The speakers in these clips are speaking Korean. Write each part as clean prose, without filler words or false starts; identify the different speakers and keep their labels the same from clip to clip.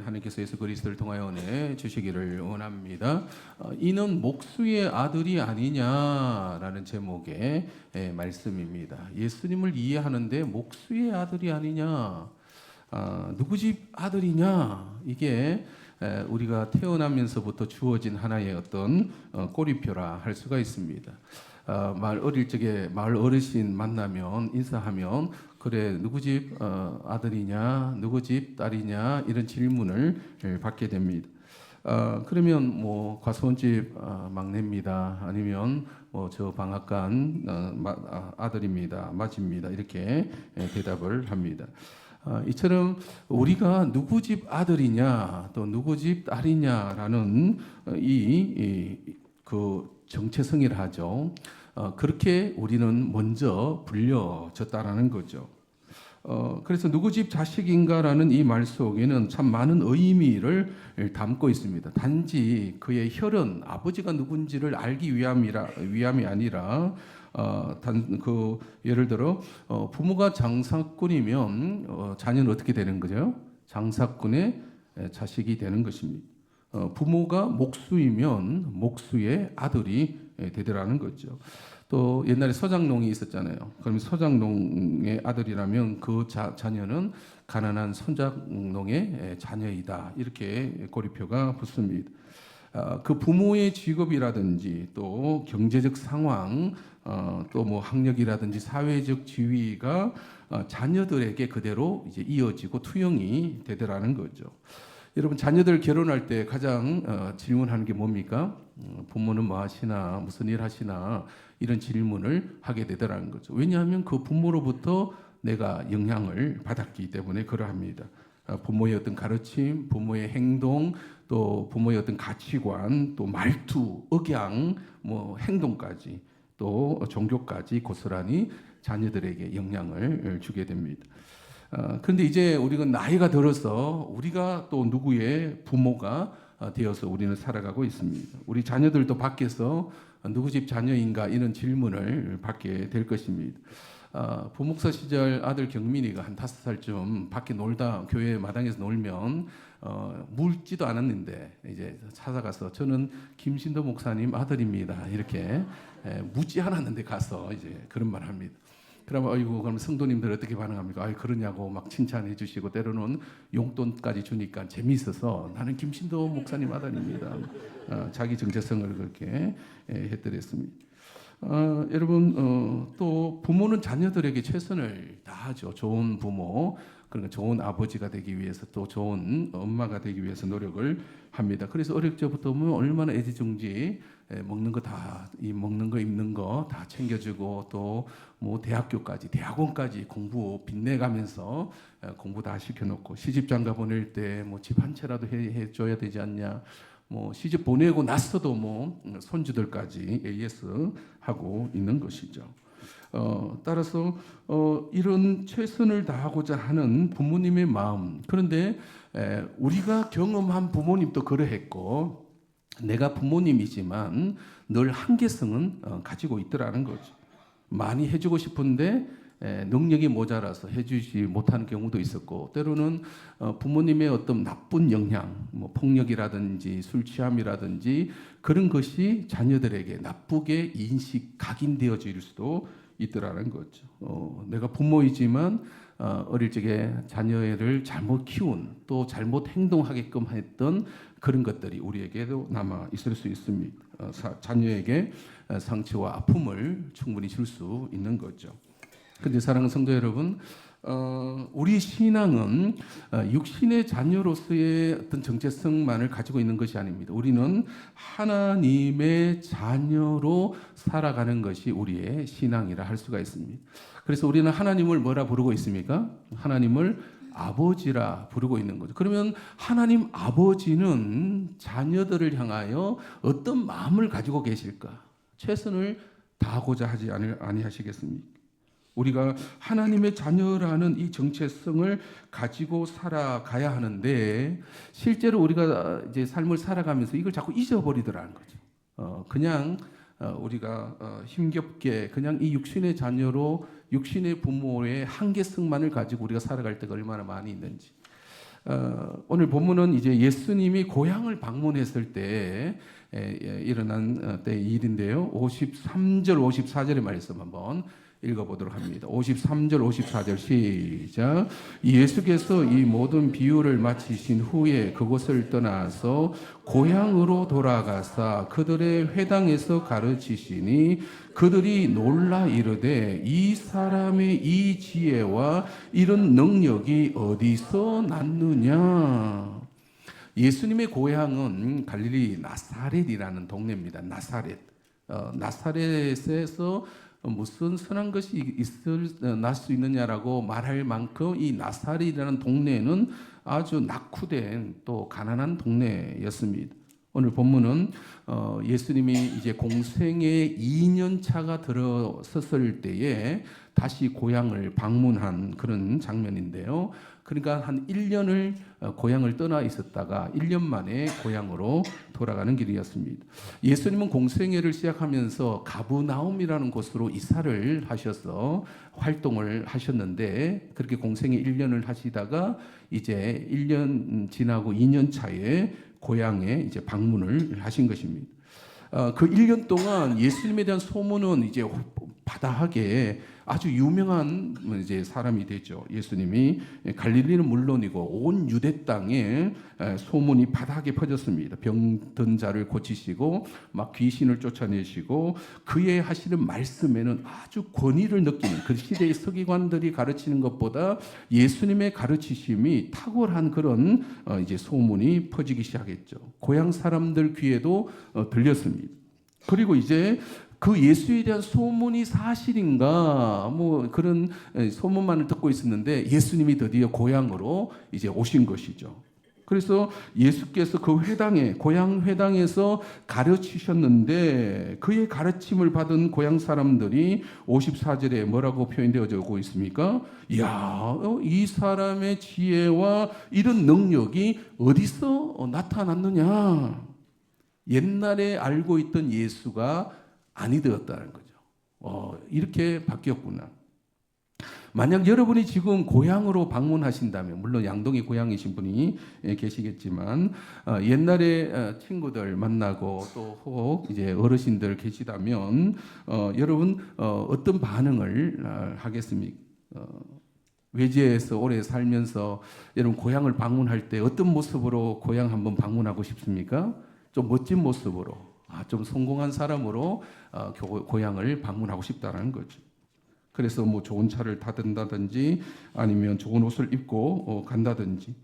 Speaker 1: 하나님께서 예수 그리스도를 통하여 은혜 주시기를 원합니다. 이는 목수의 아들이 아니냐라는 제목의 말씀입니다. 예수님을 이해하는데 목수의 아들이 아니냐, 누구 집 아들이냐, 이게 우리가 태어나면서부터 주어진 하나의 어떤 꼬리표라 할 수가 있습니다. 어릴 적에 마을 어르신 만나면 인사하면 그래 누구 집 아들이냐, 누구 집 딸이냐 이런 질문을 받게 됩니다. 그러면 뭐 과수원집 막내입니다. 아니면 뭐 저 방앗간 아들입니다. 맞입니다. 이렇게 대답을 합니다. 이처럼 우리가 누구 집 아들이냐 또 누구 집 딸이냐라는 그 정체성이라 하죠. 그렇게 우리는 먼저 불려졌다라는 거죠. 그래서 누구 집 자식인가라는 이 말 속에는 참 많은 의미를 담고 있습니다. 단지 그의 혈연, 아버지가 누군지를 알기 위함이 아니라, 예를 들어 부모가 장사꾼이면 자녀는 어떻게 되는 거죠? 장사꾼의 자식이 되는 것입니다. 부모가 목수이면 목수의 아들이 되더라는 거죠. 또 옛날에 서장농이 있었잖아요. 그럼 서장농의 아들이라면 그 자녀는 가난한 선장농의 자녀이다. 이렇게 고리표가 붙습니다. 그 부모의 직업이라든지 또 경제적 상황, 또 뭐 학력이라든지 사회적 지위가 자녀들에게 그대로 이제 이어지고 투영이 되더라는 거죠. 여러분 자녀들 결혼할 때 가장 질문하는 게 뭡니까? 부모는 뭐 하시나, 무슨 일 하시나 이런 질문을 하게 되더라는 거죠. 왜냐하면 그 부모로부터 내가 영향을 받았기 때문에 그러합니다. 부모의 어떤 가르침, 부모의 행동, 또 부모의 어떤 가치관, 또 말투, 억양, 뭐 행동까지, 또 종교까지 고스란히 자녀들에게 영향을 주게 됩니다. 그런데 이제 우리가 나이가 들어서 우리가 또 누구의 부모가 되어서 우리는 살아가고 있습니다. 우리 자녀들도 밖에서 누구 집 자녀인가 이런 질문을 받게 될 것입니다. 부목사 시절 아들 경민이가 한 5살쯤 밖에 놀다 교회 마당에서 놀면 묻지도 않았는데 이제 찾아가서 저는 김신도 목사님 아들입니다. 이렇게 묻지 않았는데 가서 이제 그런 말 합니다. 그러면 아이고 그럼 성도님들 어떻게 반응합니까? 아이 그러냐고 막 칭찬해 주시고 때로는 용돈까지 주니까 재미있어서 나는 김신도 목사님 아들입니다. 자기 정체성을 그렇게 했더랬습니다. 여러분 또 부모는 자녀들에게 최선을 다하죠. 좋은 부모, 그러니까 좋은 아버지가 되기 위해서 또 좋은 엄마가 되기 위해서 노력을 합니다. 그래서 어릴 적부터 보면 얼마나 애지중지 먹는 거 입는 거 다 챙겨주고 또 뭐 대학교까지 대학원까지 공부 빚내가면서 공부 다 시켜놓고 시집장가 보낼 때 뭐 집 한 채라도 해줘야 되지 않냐. 뭐 시집 보내고 났어도 뭐 손주들까지 AS 하고 있는 것이죠. 따라서 이런 최선을 다하고자 하는 부모님의 마음. 그런데 우리가 경험한 부모님도 그러했고 내가 부모님이지만 늘 한계성은 가지고 있더라는 거죠. 많이 해주고 싶은데 능력이 모자라서 해주지 못하는 경우도 있었고 때로는 부모님의 어떤 나쁜 영향, 뭐 폭력이라든지 술 취함이라든지 그런 것이 자녀들에게 나쁘게 각인되어질 수도 있더라는 거죠. 내가 부모이지만 어릴 적에 자녀를 잘못 키운 또 잘못 행동하게끔 했던 그런 것들이 우리에게도 남아 있을 수 있습니다. 자녀에게 상처와 아픔을 충분히 줄 수 있는 거죠. 그런데 사랑하는 성도 여러분, 우리 신앙은 육신의 자녀로서의 어떤 정체성만을 가지고 있는 것이 아닙니다. 우리는 하나님의 자녀로 살아가는 것이 우리의 신앙이라 할 수가 있습니다. 그래서 우리는 하나님을 뭐라 부르고 있습니까? 하나님을 아버지라 부르고 있는 거죠. 그러면 하나님 아버지는 자녀들을 향하여 어떤 마음을 가지고 계실까? 최선을 다하고자 하지 아니하시겠습니까? 우리가 하나님의 자녀라는 이 정체성을 가지고 살아가야 하는데 실제로 우리가 이제 삶을 살아가면서 이걸 자꾸 잊어버리더라는 거죠. 그냥 우리가 힘겹게 그냥 이 육신의 자녀로 육신의 부모의 한계성만을 가지고 우리가 살아갈 때가 얼마나 많이 있는지. 오늘 본문은 이제 예수님이 고향을 방문했을 때 일어난 때의 일인데요. 53절, 54절의 말씀 한번 읽어보도록 합니다. 53절, 54절 시작. 예수께서 이 모든 비유를 마치신 후에 그곳을 떠나서 고향으로 돌아가사 그들의 회당에서 가르치시니 그들이 놀라 이르되 이 사람의 이 지혜와 이런 능력이 어디서 났느냐. 예수님의 고향은 갈릴리 나사렛이라는 동네입니다. 나사렛. 나사렛에서 무슨 선한 것이 날 수 있느냐라고 말할 만큼 이 나사렛이라는 동네는 아주 낙후된 또 가난한 동네였습니다. 오늘 본문은 예수님이 이제 공생의 2년 차가 들어섰을 때에 다시 고향을 방문한 그런 장면인데요. 그러니까 한 1년을 고향을 떠나 있었다가 1년 만에 고향으로 돌아가는 길이었습니다. 예수님은 공생애를 시작하면서 가브나움이라는 곳으로 이사를 하셔서 활동을 하셨는데 그렇게 공생애 1년을 하시다가 이제 1년 지나고 2년 차에 고향에 이제 방문을 하신 것입니다. 그 1년 동안 예수님에 대한 소문은 이제 바다하게 아주 유명한 이제 사람이 되죠. 예수님이 갈릴리는 물론이고 온 유대 땅에 소문이 바다하게 퍼졌습니다. 병든 자를 고치시고 막 귀신을 쫓아내시고 그의 하시는 말씀에는 아주 권위를 느끼는 그 시대의 서기관들이 가르치는 것보다 예수님의 가르치심이 탁월한 그런 이제 소문이 퍼지기 시작했죠. 고향 사람들 귀에도 들렸습니다. 그리고 이제 그 예수에 대한 소문이 사실인가 뭐 그런 소문만을 듣고 있었는데 예수님이 드디어 고향으로 이제 오신 것이죠. 그래서 예수께서 그 회당에 고향 회당에서 가르치셨는데 그의 가르침을 받은 고향 사람들이 54절에 뭐라고 표현되어지고 있습니까? 야, 이 사람의 지혜와 이런 능력이 어디서 나타났느냐? 옛날에 알고 있던 예수가 아니 되었다는 거죠. 이렇게 바뀌었구나. 만약 여러분이 지금 고향으로 방문하신다면, 물론 양동이 고향이신 분이 계시겠지만, 옛날에 친구들 만나고 또 혹 이제 어르신들 계시다면, 여러분 어떤 반응을 하겠습니까? 외지에서 오래 살면서 여러분 고향을 방문할 때 어떤 모습으로 고향 한번 방문하고 싶습니까? 좀 멋진 모습으로, 좀 성공한 사람으로 고향을 방문하고 싶다는 거죠. 그래서 뭐 좋은 차를 타든다든지 아니면 좋은 옷을 입고 간다든지,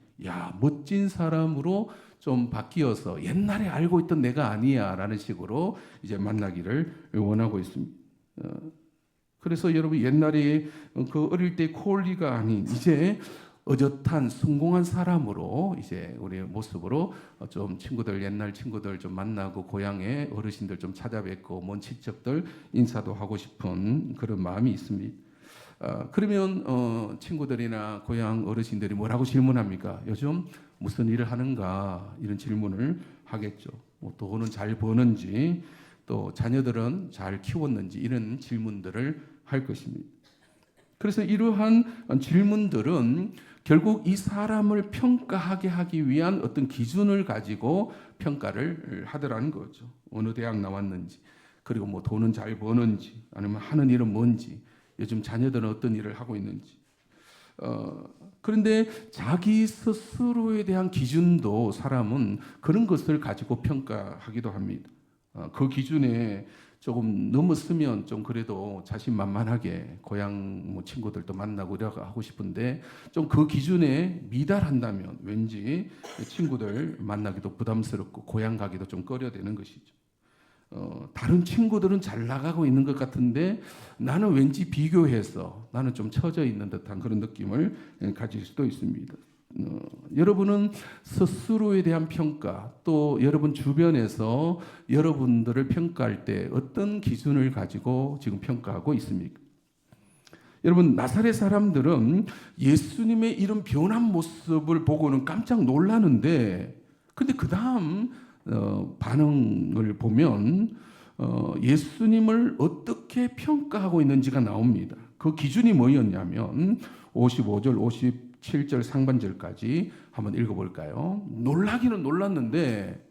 Speaker 1: 멋진 사람으로 좀 바뀌어서 옛날에 알고 있던 내가 아니야라는 식으로 이제 만나기를 원하고 있습니다. 그래서 여러분 옛날에 그 어릴 때 콜리가 아닌 이제 어젓한 성공한 사람으로 이제 우리의 모습으로 좀 친구들 옛날 친구들 좀 만나고 고향에 어르신들 좀 찾아뵙고 먼 친척들 인사도 하고 싶은 그런 마음이 있습니다. 그러면 친구들이나 고향 어르신들이 뭐라고 질문합니까? 요즘 무슨 일을 하는가 이런 질문을 하겠죠. 뭐 돈은 잘 버는지 또 자녀들은 잘 키웠는지 이런 질문들을 할 것입니다. 그래서 이러한 질문들은 결국 이 사람을 평가하게 하기 위한 어떤 기준을 가지고 평가를 하더라는 거죠. 어느 대학 나왔는지, 그리고 뭐 돈은 잘 버는지, 아니면 하는 일은 뭔지, 요즘 자녀들은 어떤 일을 하고 있는지. 그런데 자기 스스로에 대한 기준도 사람은 그런 것을 가지고 평가하기도 합니다. 그 기준에 조금 넘었으면 좀 그래도 자신만만하게 고향 뭐 친구들도 만나고 이렇게 하고 싶은데 좀 그 기준에 미달한다면 왠지 친구들 만나기도 부담스럽고 고향 가기도 좀 꺼려되는 것이죠. 다른 친구들은 잘 나가고 있는 것 같은데 나는 왠지 비교해서 나는 좀 처져 있는 듯한 그런 느낌을 가질 수도 있습니다. 여러분은 스스로에 대한 평가 또 여러분 주변에서 여러분들을 평가할 때 어떤 기준을 가지고 지금 평가하고 있습니까? 여러분 나사렛 사람들은 예수님의 이런 변한 모습을 보고는 깜짝 놀라는데 근데 그 다음 반응을 보면 예수님을 어떻게 평가하고 있는지가 나옵니다. 그 기준이 뭐였냐면 55절, 7절 상반절까지 한번 읽어볼까요? 놀라기는 놀랐는데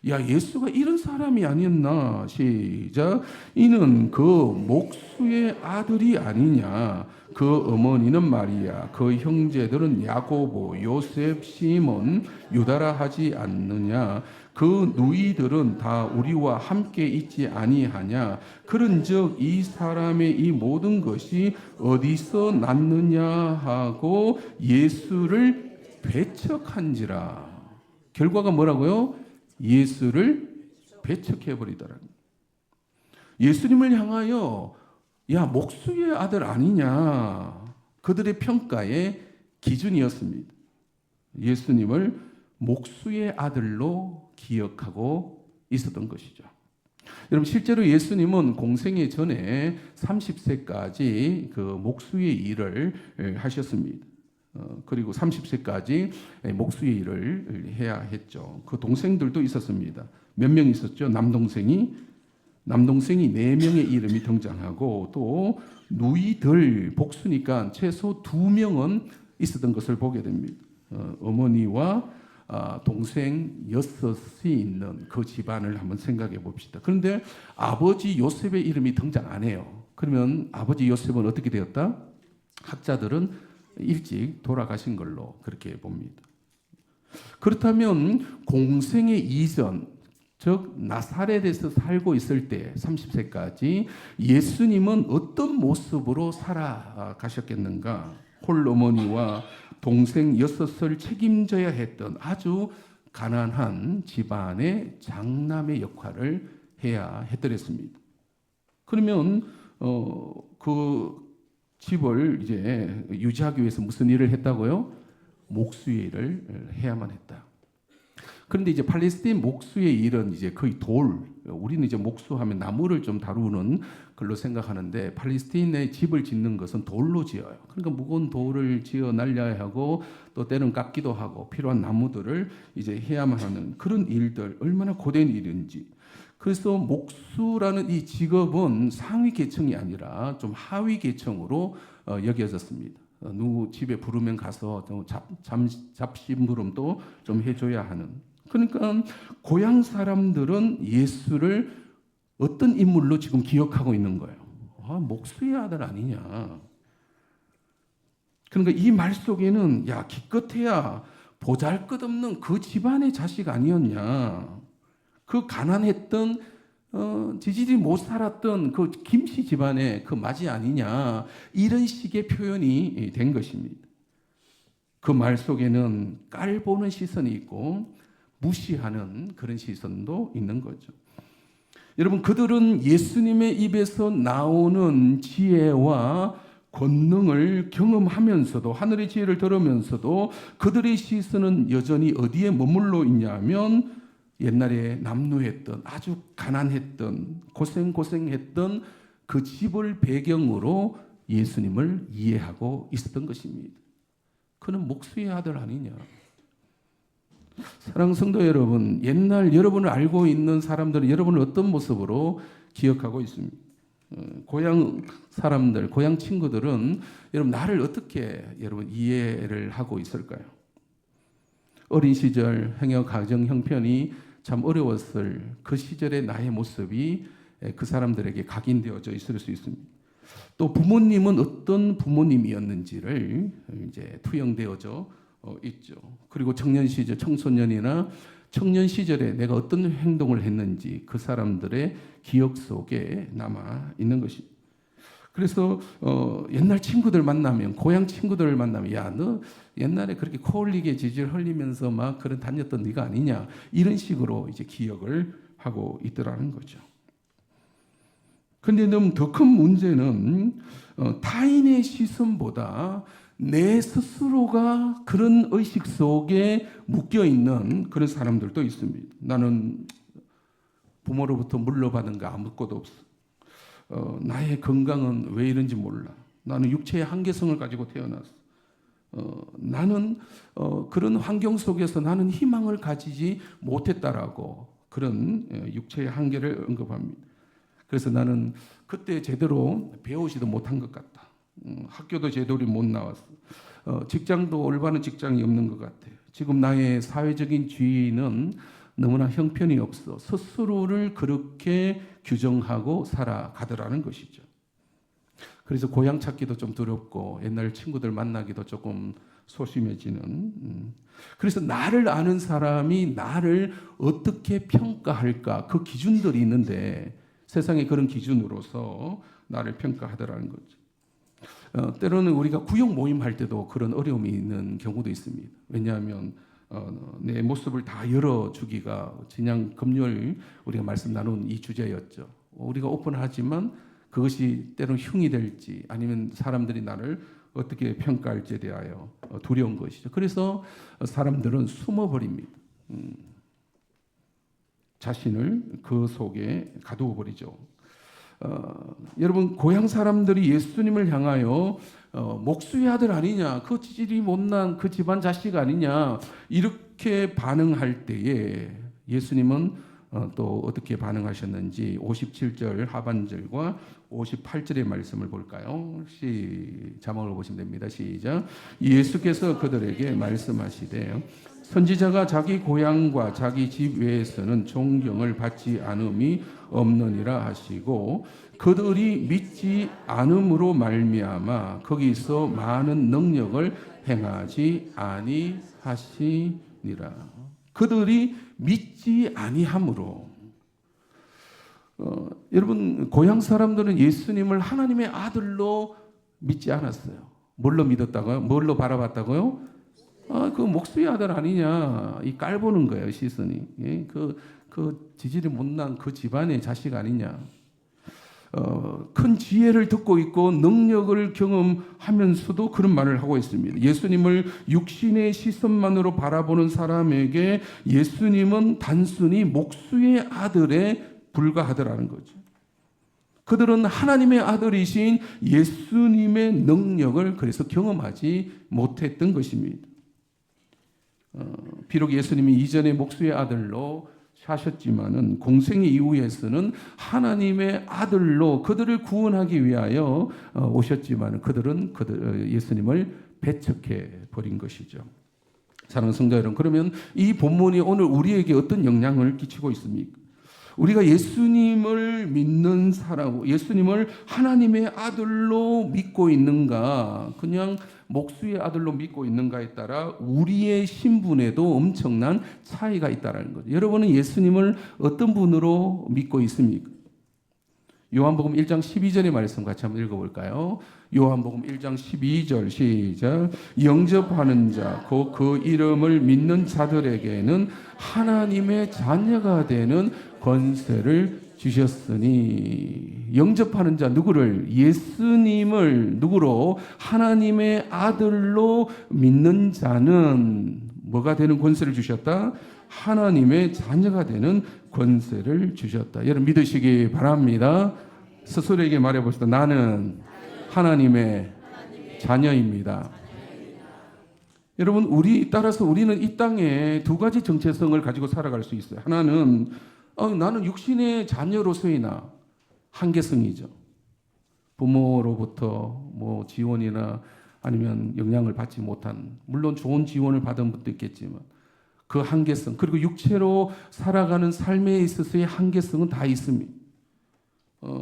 Speaker 1: 야, 예수가 이런 사람이 아니었나? 시작. 이는 그 목수의 아들이 아니냐? 그 어머니는 마리아, 그 형제들은 야고보, 요셉, 시몬, 유다라 하지 않느냐? 그 누이들은 다 우리와 함께 있지 아니하냐? 그런즉 이 사람의 이 모든 것이 어디서 났느냐 하고 예수를 배척한지라. 결과가 뭐라고요? 예수를 배척해 버리더라. 예수님을 향하여 야, 목수의 아들 아니냐? 그들의 평가의 기준이었습니다. 예수님을 목수의 아들로 기억하고 있었던 것이죠. 여러분, 실제로 예수님은 공생애 전에 30세까지 그 목수의 일을 하셨습니다. 그리고 30세까지 목수의 일을 해야 했죠. 그 동생들도 있었습니다. 몇 명 있었죠? 남동생이 4명의 이름이 등장하고 또 누이들 복수니까 최소 2명은 있었던 것을 보게 됩니다. 어머니와 동생 6이 있는 그 집안을 한번 생각해 봅시다. 그런데 아버지 요셉의 이름이 등장 안 해요. 그러면 아버지 요셉은 어떻게 되었다? 학자들은 일찍 돌아가신 걸로 그렇게 봅니다. 그렇다면 공생의 이전, 즉 나사렛에서 살고 있을 때 30세까지 예수님은 어떤 모습으로 살아가셨겠는가? 홀어머니와 동생 6을 책임져야 했던 아주 가난한 집안의 장남의 역할을 해야 했더랬습니다. 그러면 그 집을 이제 유지하기 위해서 무슨 일을 했다고요? 목수의 일을 해야만 했다. 그런데 이제 팔레스타인 목수의 일은 이제 거의 우리는 이제 목수하면 나무를 좀 다루는 걸로 생각하는데 팔레스타인의 집을 짓는 것은 돌로 지어요. 그러니까 무거운 돌을 지어 날려야 하고 또 때는 깎기도 하고 필요한 나무들을 이제 해야만 하는 그런 일들, 얼마나 고된 일인지. 그래서 목수라는 이 직업은 상위 계층이 아니라 좀 하위 계층으로 여겨졌습니다. 누구 집에 부르면 가서 잡심부름도 좀 해줘야 하는. 그러니까 고향 사람들은 예수를 어떤 인물로 지금 기억하고 있는 거예요. 목수의 아들 아니냐. 그러니까 이 말 속에는 야, 기껏해야 보잘것없는 그 집안의 자식 아니었냐. 그 가난했던 지지리 못 살았던 그 김씨 집안의 그 맞이 아니냐, 이런 식의 표현이 된 것입니다. 그 말 속에는 깔보는 시선이 있고 무시하는 그런 시선도 있는 거죠. 여러분, 그들은 예수님의 입에서 나오는 지혜와 권능을 경험하면서도, 하늘의 지혜를 들으면서도 그들의 시선은 여전히 어디에 머물러 있냐면 옛날에 남루했던, 아주 가난했던, 고생했던 그 집을 배경으로 예수님을 이해하고 있었던 것입니다. 그는 목수의 아들 아니냐. 사랑하는 성도 여러분, 옛날 여러분을 알고 있는 사람들은 여러분을 어떤 모습으로 기억하고 있습니다. 고향 사람들, 고향 친구들은 여러분 나를 어떻게 여러분 이해를 하고 있을까요? 어린 시절 행여 가정 형편이 참 어려웠을 그 시절의 나의 모습이 그 사람들에게 각인되어져 있을 수 있습니다. 또 부모님은 어떤 부모님이었는지를 이제 투영되어져 있죠. 그리고 청년 시절, 청소년이나 청년 시절에 내가 어떤 행동을 했는지 그 사람들의 기억 속에 남아 있는 것입니다. 그래서 옛날 친구들 만나면, 고향 친구들을 만나면, 야, 너 옛날에 그렇게 코 흘리게 질질 흘리면서 막 그런 다녔던 네가 아니냐, 이런 식으로 이제 기억을 하고 있더라는 거죠. 그런데 너무 더 큰 문제는 타인의 시선보다 내 스스로가 그런 의식 속에 묶여 있는 그런 사람들도 있습니다. 나는 부모로부터 물려받은 거 아무것도 없어. 나의 건강은 왜 이런지 몰라. 나는 육체의 한계성을 가지고 태어났어. 나는 그런 환경 속에서 나는 희망을 가지지 못했다라고 그런 육체의 한계를 언급합니다. 그래서 나는 그때 제대로 배우지도 못한 것 같다. 학교도 제대로 못 나왔어. 직장도 올바른 직장이 없는 것 같아요. 지금 나의 사회적인 지위는 너무나 형편이 없어 스스로를 그렇게 규정하고 살아가더라는 것이죠. 그래서 고향 찾기도 좀 두렵고 옛날 친구들 만나기도 조금 소심해지는. 그래서 나를 아는 사람이 나를 어떻게 평가할까 그 기준들이 있는데 세상에 그런 기준으로서 나를 평가하더라는 거죠. 때로는 우리가 구역 모임할 때도 그런 어려움이 있는 경우도 있습니다. 왜냐하면 내 모습을 다 열어주기가 지난 금요일 우리가 말씀 나눈 이 주제였죠. 우리가 오픈하지만 그것이 때로는 흉이 될지 아니면 사람들이 나를 어떻게 평가할지에 대하여 두려운 것이죠. 그래서 사람들은 숨어버립니다. 자신을 그 속에 가두어 버리죠. 여러분 고향 사람들이 예수님을 향하여 목수의 아들 아니냐, 그 지질이 못난 그 집안 자식 아니냐 이렇게 반응할 때에 예수님은 또 어떻게 반응하셨는지 57절 하반절과 58절의 말씀을 볼까요? 자막을 보시면 됩니다. 시작. 예수께서 그들에게 말씀하시되 선지자가 자기 고향과 자기 집 외에서는 존경을 받지 않음이 없느니라 하시고 그들이 믿지 않음으로 말미암아 거기서 많은 능력을 행하지 아니하시니라. 그들이 믿지 아니함으로. 여러분 고향 사람들은 예수님을 하나님의 아들로 믿지 않았어요. 뭘로 믿었다고요? 뭘로 바라봤다고요? 그 목수의 아들 아니냐 이 깔보는 거예요 시선이. 예? 그 지질이 못난 그 집안의 자식 아니냐. 큰 지혜를 듣고 있고 능력을 경험하면서도 그런 말을 하고 있습니다. 예수님을 육신의 시선만으로 바라보는 사람에게 예수님은 단순히 목수의 아들에 불과하더라는 거죠. 그들은 하나님의 아들이신 예수님의 능력을 그래서 경험하지 못했던 것입니다. 비록 예수님이 이전에 목수의 아들로 사셨지만은 공생 이후에서는 하나님의 아들로 그들을 구원하기 위하여 오셨지만 그들은 예수님을 배척해 버린 것이죠. 사랑하는 성도 여러분, 그러면 이 본문이 오늘 우리에게 어떤 영향을 끼치고 있습니까? 우리가 예수님을 믿는 사람, 예수님을 하나님의 아들로 믿고 있는가, 그냥 목수의 아들로 믿고 있는가에 따라 우리의 신분에도 엄청난 차이가 있다는 거죠. 여러분은 예수님을 어떤 분으로 믿고 있습니까? 요한복음 1장 12절의 말씀 같이 한번 읽어볼까요? 요한복음 1장 12절 시작. 영접하는 자, 곧 그 이름을 믿는 자들에게는 하나님의 자녀가 되는 권세를 주셨으니. 영접하는 자 누구를? 예수님을 누구로? 하나님의 아들로 믿는 자는 뭐가 되는 권세를 주셨다? 하나님의 자녀가 되는 권세를 주셨다. 여러분 믿으시기 바랍니다. 스스로에게 말해봅시다. 나는 하나님의 자녀입니다. 여러분 따라서 우리는 이 땅에 두 가지 정체성을 가지고 살아갈 수 있어요. 하나는 나는 육신의 자녀로서이나 한계성이죠. 부모로부터 뭐 지원이나 아니면 영향을 받지 못한, 물론 좋은 지원을 받은 분도 있겠지만 그 한계성, 그리고 육체로 살아가는 삶에 있어서의 한계성은 다 있습니다.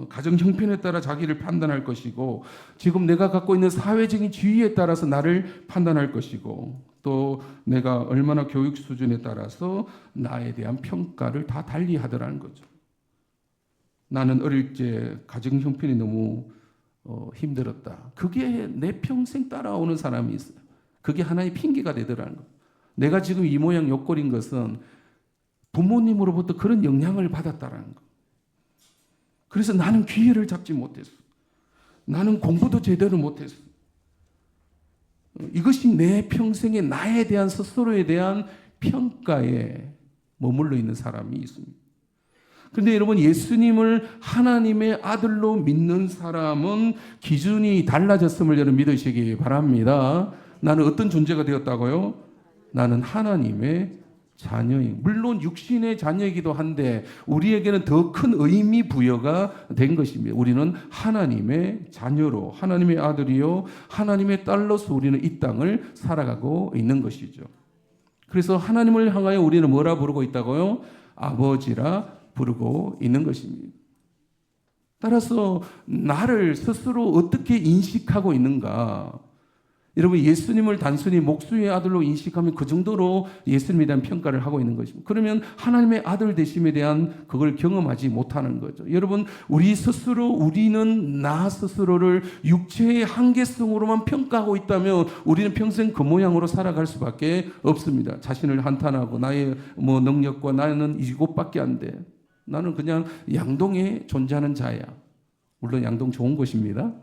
Speaker 1: 가정 형편에 따라 자기를 판단할 것이고, 지금 내가 갖고 있는 사회적인 지위에 따라서 나를 판단할 것이고, 또 내가 얼마나 교육 수준에 따라서 나에 대한 평가를 다 달리 하더라는 거죠. 나는 어릴 때 가정 형편이 너무 힘들었다. 그게 내 평생 따라오는 사람이 있어요. 그게 하나의 핑계가 되더라는 거예요. 내가 지금 이 모양 요꼴인 것은 부모님으로부터 그런 영향을 받았다라는 거예요. 그래서 나는 기회를 잡지 못했어. 나는 공부도 제대로 못했어. 이것이 내 평생에 나에 대한 스스로에 대한 평가에 머물러 있는 사람이 있습니다. 그런데 여러분, 예수님을 하나님의 아들로 믿는 사람은 기준이 달라졌음을 여러분 믿으시기 바랍니다. 나는 어떤 존재가 되었다고요? 나는 하나님의 자녀인, 물론 육신의 자녀이기도 한데 우리에게는 더 큰 의미 부여가 된 것입니다. 우리는 하나님의 자녀로, 하나님의 아들이요 하나님의 딸로서 우리는 이 땅을 살아가고 있는 것이죠. 그래서 하나님을 향하여 우리는 뭐라 부르고 있다고요? 아버지라 부르고 있는 것입니다. 따라서 나를 스스로 어떻게 인식하고 있는가? 여러분, 예수님을 단순히 목수의 아들로 인식하면 그 정도로 예수님에 대한 평가를 하고 있는 것입니다. 그러면 하나님의 아들 되심에 대한 그걸 경험하지 못하는 거죠. 여러분, 우리는 나 스스로를 육체의 한계성으로만 평가하고 있다면 우리는 평생 그 모양으로 살아갈 수밖에 없습니다. 자신을 한탄하고 나의 능력과 나는 이것밖에 안 돼. 나는 그냥 양동에 존재하는 자야. 물론 양동 좋은 곳입니다.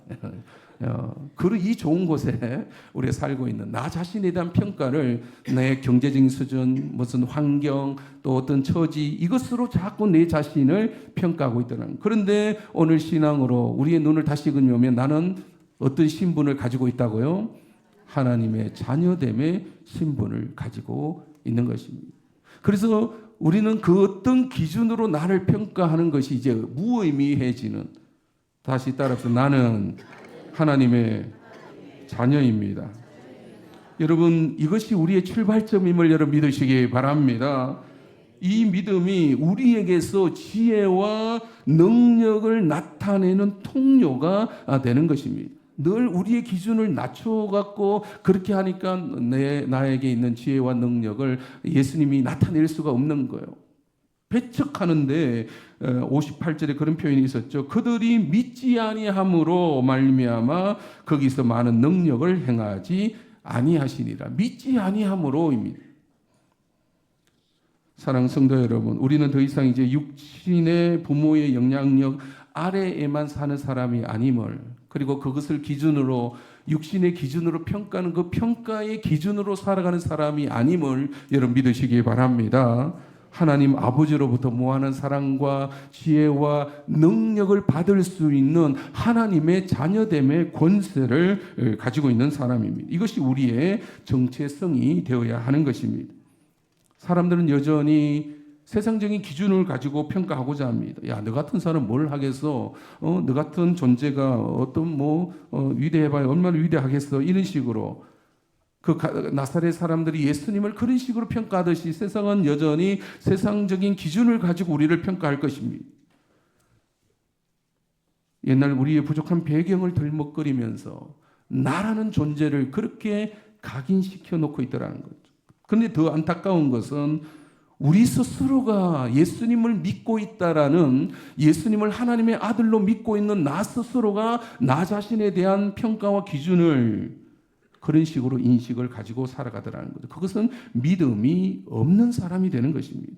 Speaker 1: 그리고 이 좋은 곳에 우리가 살고 있는 나 자신에 대한 평가를 내 경제적인 수준, 무슨 환경, 또 어떤 처지 이것으로 자꾸 내 자신을 평가하고 있더라는. 그런데 오늘 신앙으로 우리의 눈을 다시 그려보면 나는 어떤 신분을 가지고 있다고요? 하나님의 자녀됨의 신분을 가지고 있는 것입니다. 그래서 우리는 그 어떤 기준으로 나를 평가하는 것이 이제 무의미해지는, 다시 따라서 나는 하나님의 자녀입니다. 여러분, 이것이 우리의 출발점임을 여러분 믿으시기 바랍니다. 이 믿음이 우리에게서 지혜와 능력을 나타내는 통로가 되는 것입니다. 늘 우리의 기준을 낮춰갖고 그렇게 하니까 나에게 있는 지혜와 능력을 예수님이 나타낼 수가 없는 거예요. 배척하는데 58절에 그런 표현이 있었죠. 그들이 믿지 아니함으로 말미암아 거기서 많은 능력을 행하지 아니하시니라. 믿지 아니함으로입니다. 사랑하는 성도 여러분, 우리는 더 이상 이제 육신의 부모의 영향력 아래에만 사는 사람이 아님을, 그리고 그것을 기준으로 육신의 기준으로 평가하는 그 평가의 기준으로 살아가는 사람이 아님을 여러분 믿으시기 바랍니다. 하나님 아버지로부터 무한한 사랑과 지혜와 능력을 받을 수 있는 하나님의 자녀됨의 권세를 가지고 있는 사람입니다. 이것이 우리의 정체성이 되어야 하는 것입니다. 사람들은 여전히 세상적인 기준을 가지고 평가하고자 합니다. 야, 너 같은 사람 뭘 하겠어? 너 같은 존재가 어떤 위대해봐야 얼마나 위대하겠어? 이런 식으로 그 나사렛 사람들이 예수님을 그런 식으로 평가하듯이 세상은 여전히 세상적인 기준을 가지고 우리를 평가할 것입니다. 옛날 우리의 부족한 배경을 들먹거리면서 나라는 존재를 그렇게 각인시켜 놓고 있더라는 거죠. 그런데 더 안타까운 것은 우리 스스로가 예수님을 믿고 있다라는, 예수님을 하나님의 아들로 믿고 있는 나 스스로가 나 자신에 대한 평가와 기준을 그런 식으로 인식을 가지고 살아가더라는 거죠. 그것은 믿음이 없는 사람이 되는 것입니다.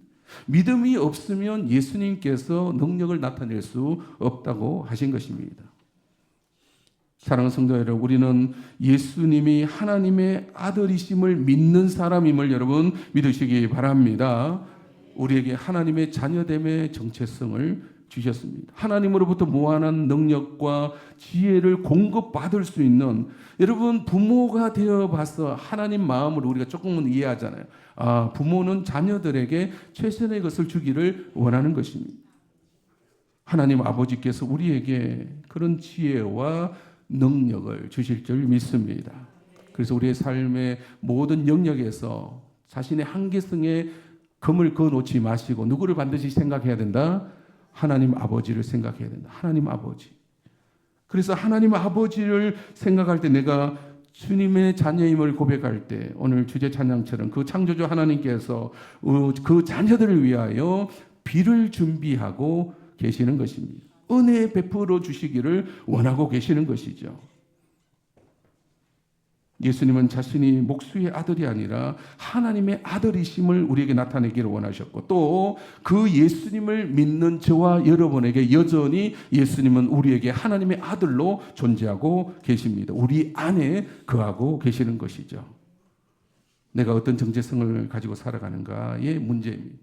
Speaker 1: 믿음이 없으면 예수님께서 능력을 나타낼 수 없다고 하신 것입니다. 사랑하는 성도 여러분, 우리는 예수님이 하나님의 아들이심을 믿는 사람임을 여러분 믿으시기 바랍니다. 우리에게 하나님의 자녀됨의 정체성을 주셨습니다. 하나님으로부터 무한한 능력과 지혜를 공급받을 수 있는, 여러분 부모가 되어봐서 하나님 마음을 우리가 조금은 이해하잖아요. 부모는 자녀들에게 최선의 것을 주기를 원하는 것입니다. 하나님 아버지께서 우리에게 그런 지혜와 능력을 주실 줄 믿습니다. 그래서 우리의 삶의 모든 영역에서 자신의 한계성에 금을 그어놓지 마시고 누구를 반드시 생각해야 된다? 하나님 아버지를 생각해야 된다. 하나님 아버지. 그래서 하나님 아버지를 생각할 때 내가 주님의 자녀임을 고백할 때 오늘 주제 찬양처럼 그 창조주 하나님께서 그 자녀들을 위하여 비를 준비하고 계시는 것입니다. 은혜 베풀어 주시기를 원하고 계시는 것이죠. 예수님은 자신이 목수의 아들이 아니라 하나님의 아들이심을 우리에게 나타내기를 원하셨고, 또 그 예수님을 믿는 저와 여러분에게 여전히 예수님은 우리에게 하나님의 아들로 존재하고 계십니다. 우리 안에 거하고 계시는 것이죠. 내가 어떤 정체성을 가지고 살아가는가의 문제입니다.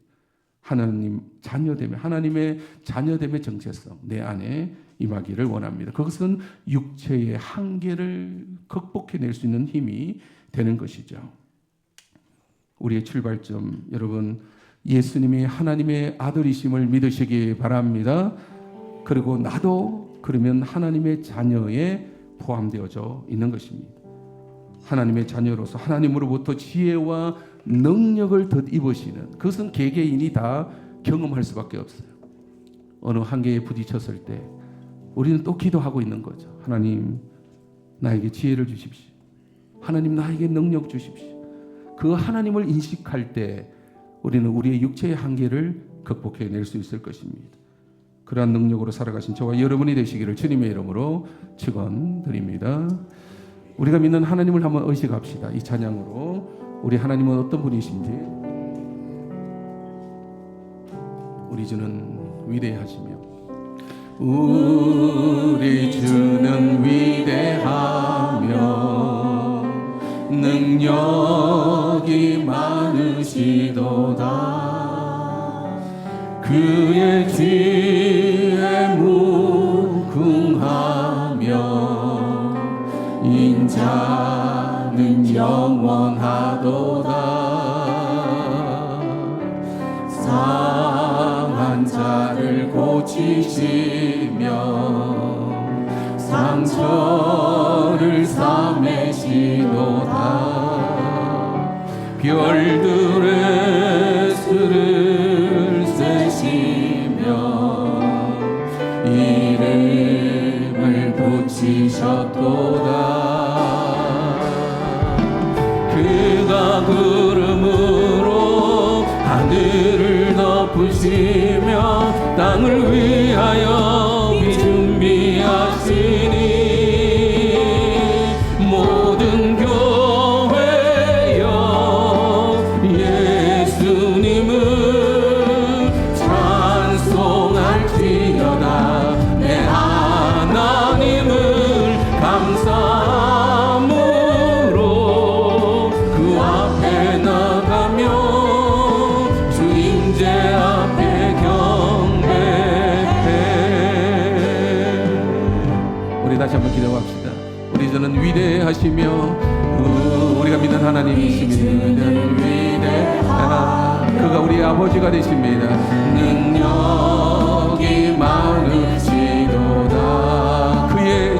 Speaker 1: 하나님 자녀됨의, 하나님의 자녀됨의 정체성 내 안에 임하기를 원합니다. 그것은 육체의 한계를 극복해낼 수 있는 힘이 되는 것이죠. 우리의 출발점, 여러분 예수님이 하나님의 아들이심을 믿으시기 바랍니다. 그리고 나도 그러면 하나님의 자녀에 포함되어져 있는 것입니다. 하나님의 자녀로서 하나님으로부터 지혜와 능력을 덧입으시는, 그것은 개개인이 다 경험할 수밖에 없어요. 어느 한계에 부딪혔을 때 우리는 또 기도하고 있는 거죠. 하나님, 나에게 지혜를 주십시오. 하나님, 나에게 능력 주십시오. 그 하나님을 인식할 때 우리는 우리의 육체의 한계를 극복해낼 수 있을 것입니다. 그러한 능력으로 살아가신 저와 여러분이 되시기를 주님의 이름으로 축원드립니다. 우리가 믿는 하나님을 한번 의식합시다. 이 찬양으로 우리 하나님은 어떤 분이신지. 우리 주는 위대하시며 우리 주는 위대하며 능력이 많으시도다. 그의 지혜 무궁하며 인자는 영원하도다. 상한 자를 고치시며 상처를 싸매시도다. 별들의 수를 세시며 이름을 붙이셨도다. 그가 구름으로 하늘을 덮으시며 땅을 위하여 비 준비하시니 모든 교회여 예수님을 찬송할지어다. 내 하나님을 감사함으로 그 앞에 나가며 주 임재 앞에 경배해. 우리 다시 한번 기도합시다. 우리 주는 위대하시며 우리가 믿는 하나님이십니다. 위대하다. 그가 우리 아버지가 되십니다. 능력이 많으시도다. 그의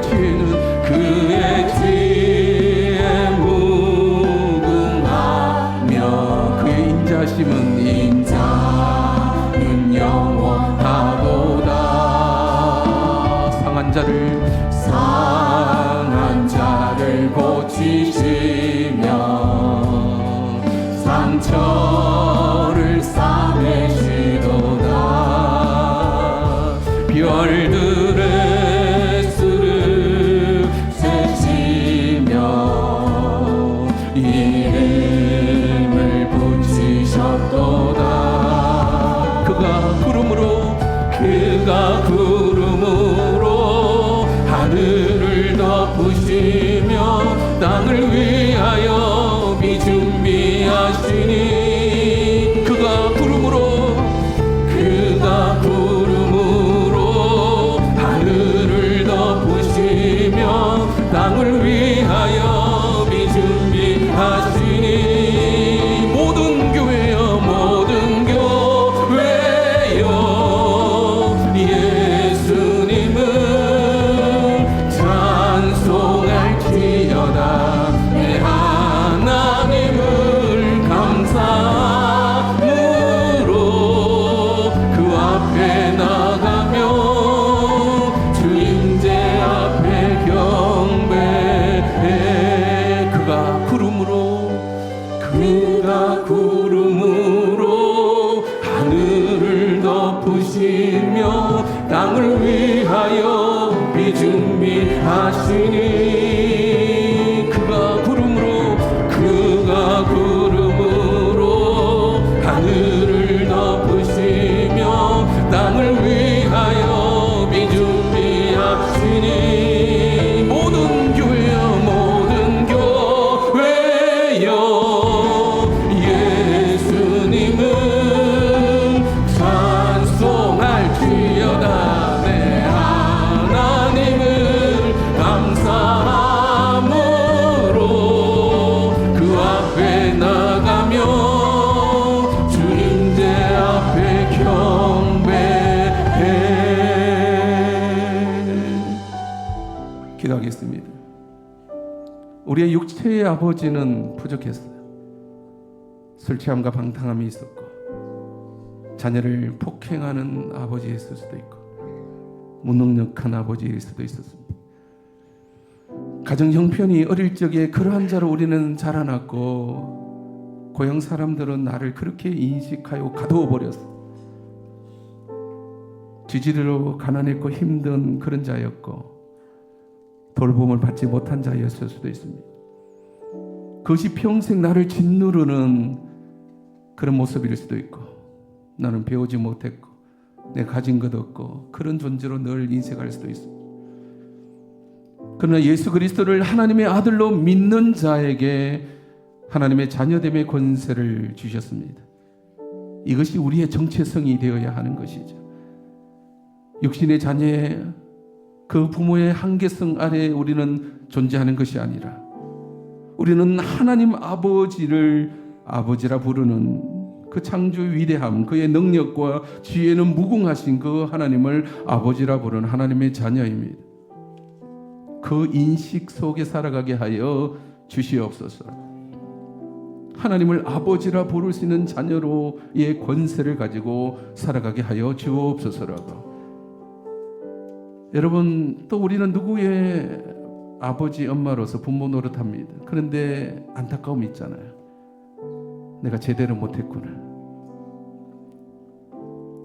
Speaker 1: 지혜 무궁하며 그의 인자는 영원하도다. 상한 자를 고치시며 상처를 싸매시도다. 별들의 수를 세시며 이름을 붙이셨도다. 그가 구름으로 하늘을 덮으시며 땅을 위하여 비 준비하시니 그가 구름으로 하늘을 덮으시며 땅을 위하여 비 준비하시니 모든 교회여 예수님을 찬송할지어다. 내 하나님을 감사함으로 그 앞에 나가며 주 임재 앞에 경배해. 그가 구름으로 하늘을 덮으시며 땅을 위하여 비 준비하시니 그가 구름으로 하늘을 덮으시며 땅을 위하여 비 준비하시니 모든 교회여 예수님을 찬송할지어다. 내 하나님을 감사 우리의 육체의 아버지는 부족했어요. 술 취함과 방탕함이 있었고, 자녀를 폭행하는 아버지일 수도 있고, 무능력한 아버지일 수도 있었습니다. 가정 형편이 어릴 적에 그러한 자로 우리는 자라났고, 고향 사람들은 나를 그렇게 인식하여 가두어 버렸어. 지지로 가난했고 힘든 그런 자였고, 돌봄을 받지 못한 자였을 수도 있습니다. 그것이 평생 나를 짓누르는 그런 모습일 수도 있고, 나는 배우지 못했고 내가 가진 것 없고 그런 존재로 늘 인식할 수도 있습니다. 그러나 예수 그리스도를 하나님의 아들로 믿는 자에게 하나님의 자녀됨의 권세를 주셨습니다. 이것이 우리의 정체성이 되어야 하는 것이죠. 육신의 자녀의 그 부모의 한계성 아래 우리는 존재하는 것이 아니라, 우리는 하나님 아버지를 아버지라 부르는 그 창조의 위대함, 그의 능력과 지혜는 무궁하신 그 하나님을 아버지라 부르는 하나님의 자녀입니다. 그 인식 속에 살아가게 하여 주시옵소서. 하나님을 아버지라 부를 수 있는 자녀로의 권세를 가지고 살아가게 하여 주옵소서라고. 여러분, 또 우리는 누구의 아버지 엄마로서 부모 노릇합니다. 그런데 안타까움이 있잖아요. 내가 제대로 못했구나.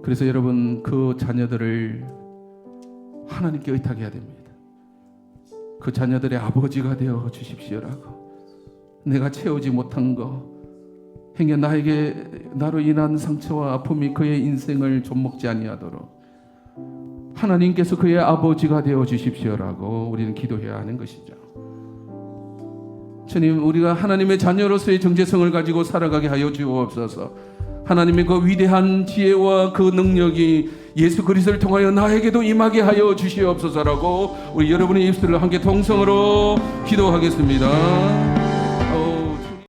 Speaker 1: 그래서 여러분, 그 자녀들을 하나님께 의탁해야 됩니다. 그 자녀들의 아버지가 되어 주십시오라고. 내가 채우지 못한 거, 행여 나로 인한 상처와 아픔이 그의 인생을 좀먹지 아니하도록 하나님께서 그의 아버지가 되어 주십시오라고 우리는 기도해야 하는 것이죠. 주님, 우리가 하나님의 자녀로서의 정체성을 가지고 살아가게 하여 주옵소서. 하나님의 그 위대한 지혜와 그 능력이 예수 그리스도를 통하여 나에게도 임하게 하여 주시옵소서라고 우리 여러분의 입술을 함께 통성으로 기도하겠습니다.